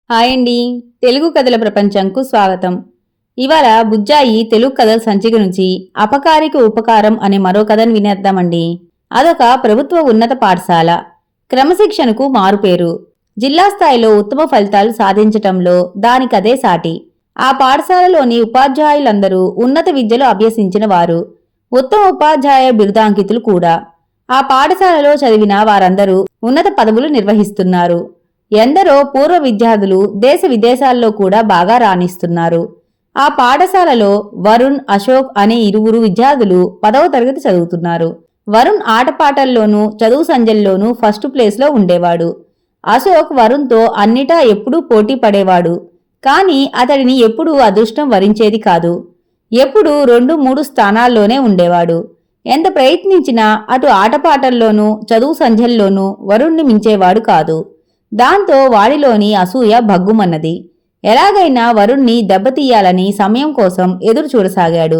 Hi అండి. తెలుగు కథల ప్రపంచంకు స్వాగతం. ఇవాళ బుజ్జాయి తెలుగు కథల సంచిక నుంచి అపకారికి ఉపకారం అనే మరో కథను వినేద్దామండి. అదొక ప్రభుత్వ ఉన్నత పాఠశాల. క్రమశిక్షణకు మారుపేరు. జిల్లా స్థాయిలో ఉత్తమ ఫలితాలు సాధించటంలో దానికదే సాటి. ఆ పాఠశాలలోని ఉపాధ్యాయులందరూ ఉన్నత విద్యలో అభ్యసించిన వారు. ఉత్తమ ఉపాధ్యాయ బిరుదాంకితులు కూడా. ఆ పాఠశాలలో చదివిన వారందరూ ఉన్నత పదవులు నిర్వహిస్తున్నారు. ఎందరో పూర్వ విద్యార్థులు దేశ విదేశాల్లో కూడా బాగా రాణిస్తున్నారు. ఆ పాఠశాలలో వరుణ్, అశోక్ అనే ఇరువురు విద్యార్థులు 10వ తరగతి చదువుతున్నారు. వరుణ్ ఆటపాటల్లోనూ చదువు సంజల్లోనూ ఫస్ట్ ప్లేస్లో ఉండేవాడు. అశోక్ వరుణ్తో అన్నిటా ఎప్పుడూ పోటీ పడేవాడు. కానీ అతడిని ఎప్పుడూ అదృష్టం వరించేది కాదు. ఎప్పుడూ 2-3 స్థానాల్లోనే ఉండేవాడు. ఎంత ప్రయత్నించినా అటు ఆటపాటల్లోనూ చదువు సంధ్యల్లోనూ వరుణ్ణి మించేవాడు కాదు. దాంతో వాడిలోని అసూయ భగ్గుమన్నది. ఎలాగైనా వరుణ్ణి దెబ్బతీయాలని సమయం కోసం ఎదురు చూడసాగాడు.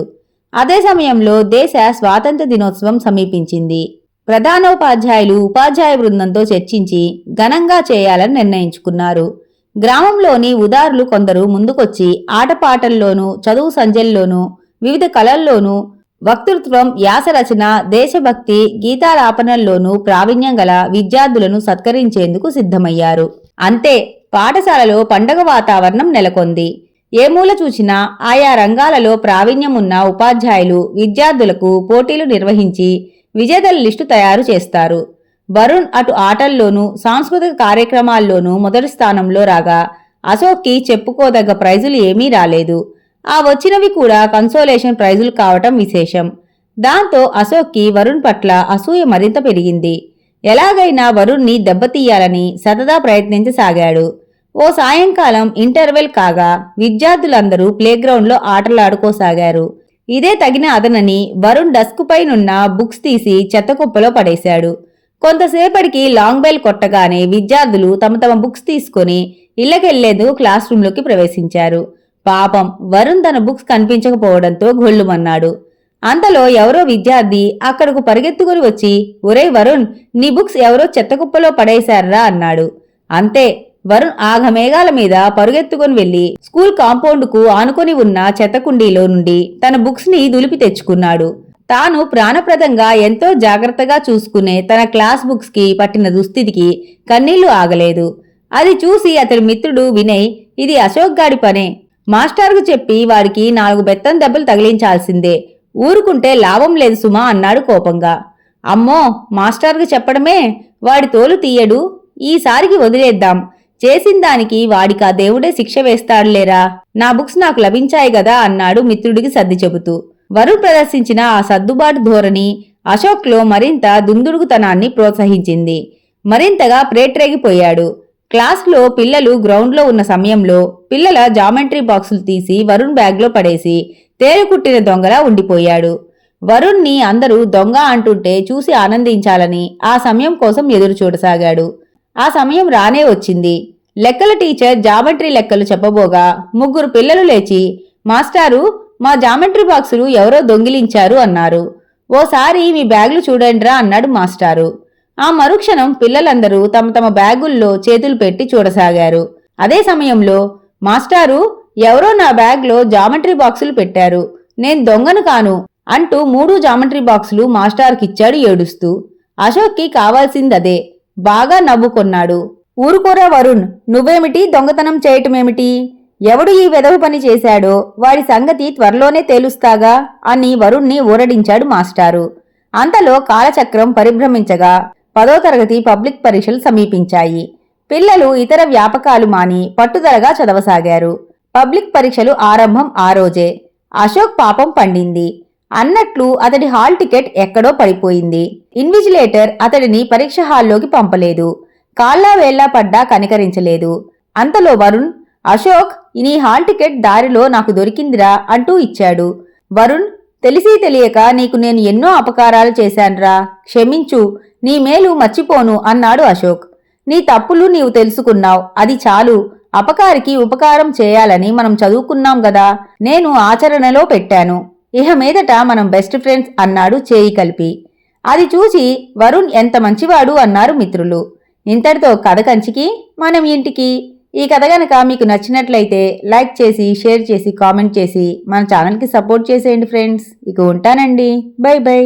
అదే సమయంలో దేశ స్వాతంత్ర్య దినోత్సవం సమీపించింది. ప్రధానోపాధ్యాయులు ఉపాధ్యాయ బృందంతో చర్చించి ఘనంగా చేయాలని నిర్ణయించుకున్నారు. గ్రామంలోని ఉదారులు కొందరు ముందుకొచ్చి ఆటపాటల్లోనూ చదువు సంధ్యల్లోనూ వివిధ కళల్లోనూ వక్తృత్వం, వ్యాసరచన, దేశభక్తి, గీతాలాపనల్లోనూ ప్రావీణ్యం గల విద్యార్థులను సత్కరించేందుకు సిద్ధమయ్యారు. అంతే, పాఠశాలలో పండగ వాతావరణం నెలకొంది. ఏ మూల చూచినా ఆయా రంగాలలో ప్రావీణ్యమున్న ఉపాధ్యాయులు విద్యార్థులకు పోటీలు నిర్వహించి విజేతల లిస్టు తయారు చేస్తారు. వరుణ్ అటు ఆటల్లోనూ సాంస్కృతిక కార్యక్రమాల్లోనూ మొదటి స్థానంలో రాగా అశోక్కి చెప్పుకోదగ్గ ప్రైజులు ఏమీ రాలేదు. ఆ వచ్చినవి కూడా కన్సోలేషన్ ప్రైజులు కావటం విశేషం. దాంతో అశోక్కి వరుణ్ పట్ల అసూయ మరింత పెరిగింది. ఎలాగైనా వరుణ్ణి దెబ్బతీయాలని సతదా ప్రయత్నించసాగాడు. ఓ సాయంకాలం ఇంటర్వెల్ కాగా విద్యార్థులందరూ ప్లేగ్రౌండ్లో ఆటలాడుకోసాగారు. ఇదే తగిన అదనని వరుణ్ డస్క్ పైనున్న బుక్స్ తీసి చెత్తకుప్పలో పడేశాడు. కొంతసేపటికి లాంగ్ బెల్ కొట్టగానే విద్యార్థులు తమ తమ బుక్స్ తీసుకుని ఇళ్లకెళ్లేందుకు క్లాస్ రూంలోకి ప్రవేశించారు. పాపం వరుణ్ తన బుక్స్ కనిపించకపోవడంతో గొల్లుమన్నాడు. అంతలో ఎవరో విద్యార్థి అక్కడకు పరిగెత్తుకుని వచ్చి, ఒరే వరుణ్, నీ బుక్స్ ఎవరో చెత్తకుప్పలో పడేశారా అన్నాడు. అంతే, వరుణ్ ఆఘమేఘాల మీద పరుగెత్తుకుని వెళ్లి స్కూల్ కాంపౌండ్కు ఆనుకొని ఉన్న చెత్తకుండీలో నుండి తన బుక్స్ ని దులిపి తెచ్చుకున్నాడు. తాను ప్రాణప్రదంగా ఎంతో జాగ్రత్తగా చూసుకునే తన క్లాస్ బుక్స్ కి పట్టిన దుస్థితికి కన్నీళ్లు ఆగలేదు. అది చూసి అతడి మిత్రుడు వినయ్, ఇది అశోక్ గాడి పనే, మాస్టార్కు చెప్పి వాడికి 4 బెత్తం దెబ్బలు తగిలించాల్సిందే, ఊరుకుంటే లాభం లేదు సుమా అన్నాడు కోపంగా. అమ్మో, మాస్టార్కు చెప్పడమే, వాడి తోలు తీయడు, ఈసారికి వదిలేద్దాం, చేసిందానికి వాడికి ఆ దేవుడే శిక్ష వేస్తాడులేరా, నా బుక్స్ నాకు లభించాయి గదా అన్నాడు మిత్రుడికి సర్ది చెబుతూ. వరుణ్ ప్రదర్శించిన ఆ సర్దుబాటు ధోరణి అశోక్లో మరింత దుందుడుకుతనాన్ని ప్రోత్సహించింది. మరింతగా ప్రేట్రేగిపోయాడు. క్లాస్లో పిల్లలు గ్రౌండ్లో ఉన్న సమయంలో పిల్లల జామెట్రీ బాక్సులు తీసి వరుణ్ బ్యాగ్లో పడేసి తేలుకుట్టిన దొంగలా ఉండిపోయాడు. వరుణ్ణి అందరూ దొంగ అంటుంటే చూసి ఆనందించాలని ఆ సమయం కోసం ఎదురు చూడసాగాడు. ఆ సమయం రానే వచ్చింది. లెక్కల టీచర్ జామెట్రీ లెక్కలు చెప్పబోగా 3 పిల్లలు లేచి, మాస్టారు, మా జామెట్రీ బాక్సులు ఎవరో దొంగిలించారు అన్నారు. ఓసారి మీ బ్యాగులు చూడండిరా అన్నాడు మాస్టారు. ఆ మరుక్షణం పిల్లలందరూ తమ తమ బ్యాగుల్లో చేతులు పెట్టి చూడసాగారు. అదే సమయంలో, మాస్టారు, ఎవరో నా బ్యాగ్లో జామెట్రీ బాక్సులు పెట్టారు, నేను దొంగను కాను అంటూ 3 జామెట్రీ బాక్సులు మాస్టార్కిచ్చాడు ఏడుస్తూ. అశోక్కి కావాల్సిందదే. బాగా నవ్వుకొన్నాడు. ఊరుకోరా వరుణ్, నువ్వేమిటి దొంగతనం చేయటమేమిటి, ఎవడు ఈ వెధవ పని చేశాడో వాడి సంగతి త్వరలోనే తేలుస్తాగా అని వరుణ్ణి ఊరడించాడు మాస్టారు. అంతలో కాలచక్రం పరిభ్రమించగా 10వ తరగతి పబ్లిక్ పరీక్షలు సమీపించాయి. పిల్లలు ఇతర వ్యాపకాలు మాని పట్టుదలగా చదవసాగారు. పబ్లిక్ పరీక్షలు ఆరంభం ఆ రోజే. అశోక్ పాపం పండింది. అన్నట్లు అతడి హాల్ టికెట్ ఎక్కడో పడిపోయింది. ఇన్విజిలేటర్ అతడిని పరీక్ష హాల్లోకి పంపలేదు. కాళ్ళా వేళ్లా పడ్డా కనికరించలేదు. అంతలో వరుణ్, అశోక్, నీ హాల్ టికెట్ దారిలో నాకు దొరికిందిరా అంటూ ఇచ్చాడు. వరుణ్, తెలిసి తెలియక నీకు నేను ఎన్నో అపకారాలు చేశాన్రా, క్షమించు, నీ మేలు మర్చిపోను అన్నాడు అశోక్. నీ తప్పులు నీవు తెలుసుకున్నావు, అది చాలు. అపకారికి ఉపకారం చేయాలని మనం చదువుకున్నాం గదా, నేను ఆచరణలో పెట్టాను. ఇహ మీదట మనం బెస్ట్ ఫ్రెండ్స్ అన్నాడు చేయి కలిపి. అది చూసి వరుణ్ ఎంత మంచివాడు అన్నారు మిత్రులు. ఇంతటితో కథ కంచికి, మనం ఇంటికి. ఈ కథ గనక మీకు నచ్చినట్లయితే లైక్ చేసి, షేర్ చేసి, కామెంట్ చేసి మన ఛానల్కి సపోర్ట్ చేసేయండి ఫ్రెండ్స్. ఇక ఉంటానండి. By by.